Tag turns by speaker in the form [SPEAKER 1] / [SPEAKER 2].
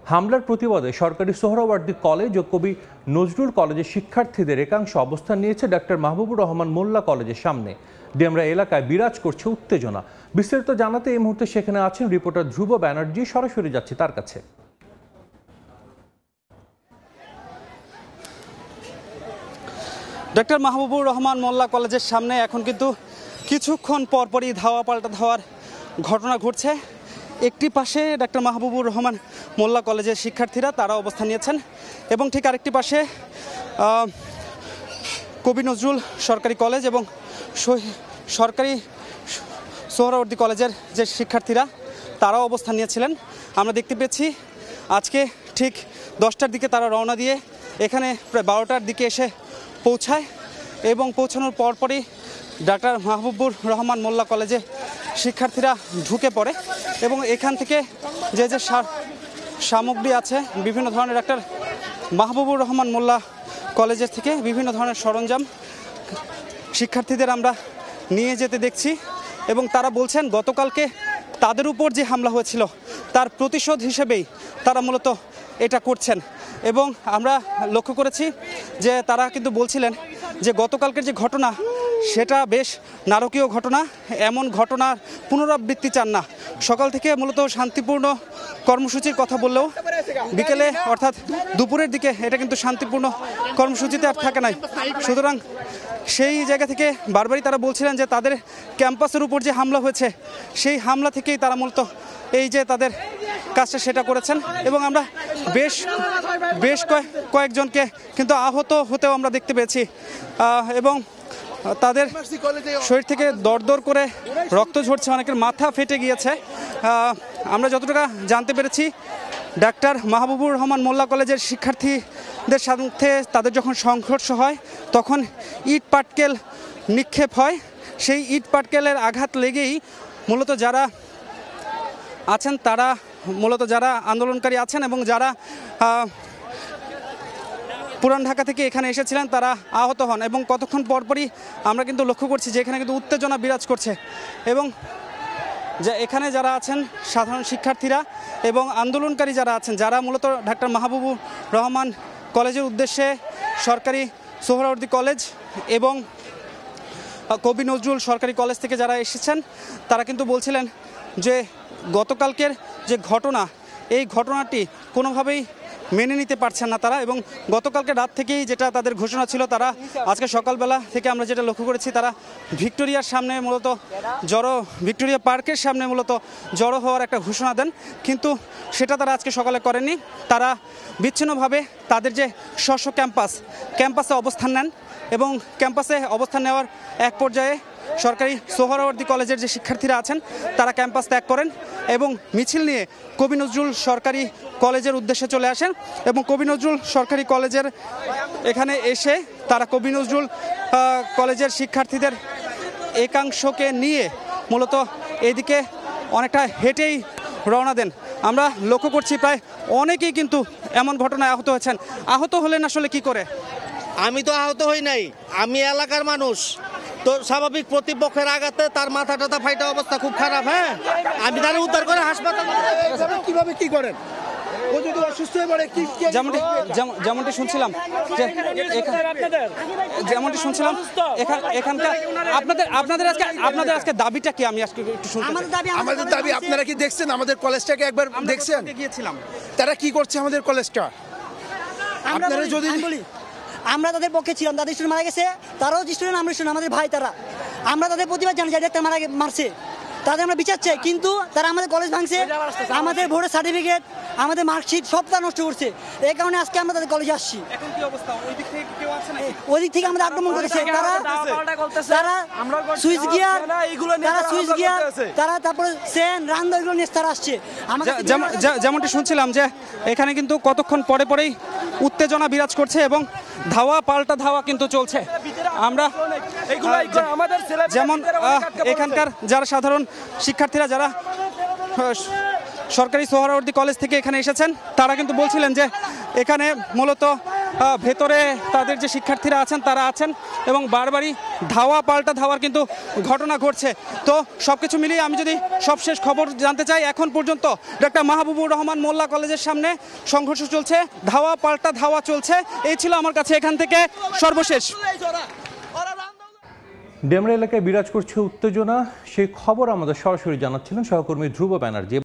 [SPEAKER 1] হামলার প্রতিবাদে সরকারি সোহরাওয়ার্দী কলেজ ও কবি নজরুল কলেজের শিক্ষার্থীদের একাংশ অবস্থান নিয়েছে ডাক্তার মাহবুবুর রহমান মোল্লা কলেজের সামনে। ডেমরা এলাকায় বিরাজ করছে উত্তেজনা। বিস্তারিত জানাতে এই মুহূর্তে সেখানে আছেন রিপোর্টার ধ্রুব ব্যানার্জি। সরাসরি যাচ্ছি তার কাছে।
[SPEAKER 2] ডাক্তার মাহবুবুর রহমান মোল্লা কলেজের সামনে এখন কিন্তু কিছুক্ষণ পরপরই ধাওয়া পাল্টা ধাওয়ার ঘটনা ঘটছে। একটি পাশে ডাক্তার মাহবুবুর রহমান মোল্লা কলেজের শিক্ষার্থীরা তারা অবস্থান নিয়েছেন এবং ঠিক আরেকটি পাশে কবি নজরুল সরকারি কলেজ এবং সরকারি সোহরাওয়ার্দী কলেজের যে শিক্ষার্থীরা তারাও অবস্থান নিয়েছিলেন। আমরা দেখতে পেয়েছি আজকে ঠিক 10টার দিকে তারা রওনা দিয়ে এখানে প্রায় 12টার দিকে এসে পৌঁছায় এবং পৌঁছানোর পরপরই ডাক্তার মাহবুবুর রহমান মোল্লা কলেজে শিক্ষার্থীরা ঢুকে পড়ে এবং এখান থেকে যে যে সামগ্রী আছে বিভিন্ন ধরনের ডাক্তার মাহবুবুর রহমান মোল্লা কলেজের থেকে বিভিন্ন ধরনের সরঞ্জাম শিক্ষার্থীদের আমরা নিয়ে যেতে দেখছি এবং তারা বলছেন গতকালকে তাদের উপর যে হামলা হয়েছিল তার প্রতিশোধ হিসেবেই তারা মূলত এটা করছেন। এবং আমরা লক্ষ্য করেছি যে তারা কিন্তু বলছিলেন যে গতকালকের যে ঘটনা সেটা বেশ নারকীয় ঘটনা, এমন ঘটনার পুনরাবৃত্তি চান না। সকাল থেকে মূলত শান্তিপূর্ণ কর্মসূচির কথা বললেও বিকেলে অর্থাৎ দুপুরের দিকে এটা কিন্তু শান্তিপূর্ণ কর্মসূচিতে আর থাকে নাই। সুতরাং সেই জায়গা থেকে বারবারই তারা বলছিলেন যে তাদের ক্যাম্পাসের উপর যে হামলা হয়েছে সেই হামলা থেকেই তারা মূলত এই যে তাদের কাজটা সেটা করেছেন এবং আমরা বেশ কয়েকজনকে কিন্তু আহত হতেও আমরা দেখতে পেয়েছি এবং তাদের শরীর থেকে দরদর করে রক্ত ঝরছে, অনেকের মাথা ফেটে গিয়েছে। আমরা যতটুকু জানতে পেরেছি ডাক্তার মাহবুবুর রহমান মোল্লা কলেজের শিক্ষার্থীদের সাথে তাদের যখন সংঘর্ষ হয় তখন ইট পাটকেল নিক্ষেপ হয়। সেই ইট পাটকেলের আঘাত লেগেই মূলত যারা আছেন তারা মূলত যারা আন্দোলনকারী আছেন এবং যারা পুরান ঢাকা থেকে এখানে এসেছিলেন তারা আহত হন এবং কতক্ষণ পরপরই আমরা কিন্তু লক্ষ্য করছি যে এখানে কিন্তু উত্তেজনা বিরাজ করছে এবং যে এখানে যারা আছেন সাধারণ শিক্ষার্থীরা এবং আন্দোলনকারী যারা আছেন যারা মূলত ডাক্তার মাহবুবুর রহমান কলেজের উদ্দেশ্যে সরকারি সোহরাওয়ার্দী কলেজ এবং কবি নজরুল সরকারি কলেজ থেকে যারা এসেছেন তারা কিন্তু বলছিলেন যে গতকালকের যে ঘটনা এই ঘটনাটি কোনোভাবেই মেনে নিতে পারছেন না তারা এবং গতকালকে রাত থেকেই যেটা তাদের ঘোষণা ছিল তারা আজকে সকালবেলা থেকে আমরা যেটা লক্ষ্য করেছি তারা ভিক্টোরিয়ার সামনে মূলত ভিক্টোরিয়া পার্কের সামনে মূলত জড়ো হওয়ার একটা ঘোষণা দেন, কিন্তু সেটা তারা আজকে সকালে করেননি। তারা বিচ্ছিন্নভাবে তাদের যে স্ব ক্যাম্পাসে অবস্থান নেন এবং ক্যাম্পাসে অবস্থান নেওয়ার এক পর্যায়ে সরকারি সোহরাওয়ার্দী কলেজের যে শিক্ষার্থীরা আছেন তারা ক্যাম্পাস ত্যাগ করেন এবং মিছিল নিয়ে কবি নজরুল সরকারি কলেজের উদ্দেশ্যে চলে আসেন এবং কবি নজরুল সরকারি কলেজের এখানে এসে তারা কবি নজরুল কলেজের শিক্ষার্থীদের একাংশকে নিয়ে মূলত এদিকে অনেকটা হেঁটেই রওনা দেন। আমরা লক্ষ্য করছি প্রায় অনেকেই কিন্তু এমন ঘটনায় আহত হয়েছেন। আহত হলেন আসলে কি করে?
[SPEAKER 3] আমি তো আহত হই নাই, আমি এলাকার মানুষ, তো স্বাভাবিক প্রতিপক্ষের আঘাতে তার মাথা টাথা ফাইটা অবস্থা খুব খারাপ। হ্যাঁ, আমি তারা উদ্ধার করে হাসপাতালে।
[SPEAKER 4] কিভাবে কি করেন? ও যদি অসুস্থ হয়ে পড়ে কি
[SPEAKER 2] যেমনটি শুনছিলাম যে যেমনটি শুনছিলাম এখানকার আপনাদের আজকে দাবিটা কি? আমি আজকে একটু শুনতে চাই।
[SPEAKER 4] আমাদের দাবি, আপনারা কি দেখছেন আমাদের কলেজটাকে একবার দেখছেন?
[SPEAKER 2] গিয়েছিলাম,
[SPEAKER 4] তারা কি করছে আমাদের কলেজটা? আপনারা যদি
[SPEAKER 5] আমরা তাদের পক্ষে ছিলাম, তাদের স্টুডেন্ট মারা গেছে, তারাও স্টুডেন্ট, আমরা স্টুডেন্ট, আমাদের ভাই তারা। আমরা তাদের প্রতিবাদ জানি যাদের একটা মারছে, তাদের আমরা বিচার চাই, কিন্তু তারা আমাদের কলেজ ভাঙছে, আমাদের ভোটের সার্টিফিকেট, আমাদের মার্কশিট সব তারা নষ্ট করছে। এই কারণে আজকে আমরা তাদের কলেজে আসছি। ওই দিক থেকে আমাদের আক্রমণ করেছে তারা সুইচ গিয়ার, তারা তারপরে সেন রান্না এগুলো নিয়ে তারা আসছে।
[SPEAKER 2] যেমনটি শুনছিলাম যে এখানে কিন্তু কতক্ষণ পরেই উত্তেজনা বিরাজ করছে এবং ধাওয়া পাল্টা ধাওয়া কিন্তু চলছে। আমরা যেমন এখানকার যারা সাধারণ শিক্ষার্থীরা যারা সরকারি সোহরাওয়ার্দী কলেজ থেকে এখানে এসেছেন তারা কিন্তু বলছিলেন যে এখানে মূলত ভেতরে তাদের যে শিক্ষার্থীরা আছেন তারা আছেন এবং বারবারই ধাওয়া পাল্টা ধাওয়ার কিন্তু ঘটনা ঘটছে। তো সব কিছু মিলিয়ে আমি যদি সবশেষ খবর জানতে চাই, এখন পর্যন্ত ডক্টর মাহবুবুর রহমান মোল্লা কলেজের সামনে সংঘর্ষ চলছে, ধাওয়া পাল্টা ধাওয়া চলছে। এই ছিল আমার কাছে এখান থেকে সর্বশেষ।
[SPEAKER 1] ডেমরা এলাকায় বিরাজ করছে উত্তেজনা, সেই খবর আমাদের সরাসরি জানাচ্ছিলেন সহকর্মী ধ্রুব ব্যানার্জি।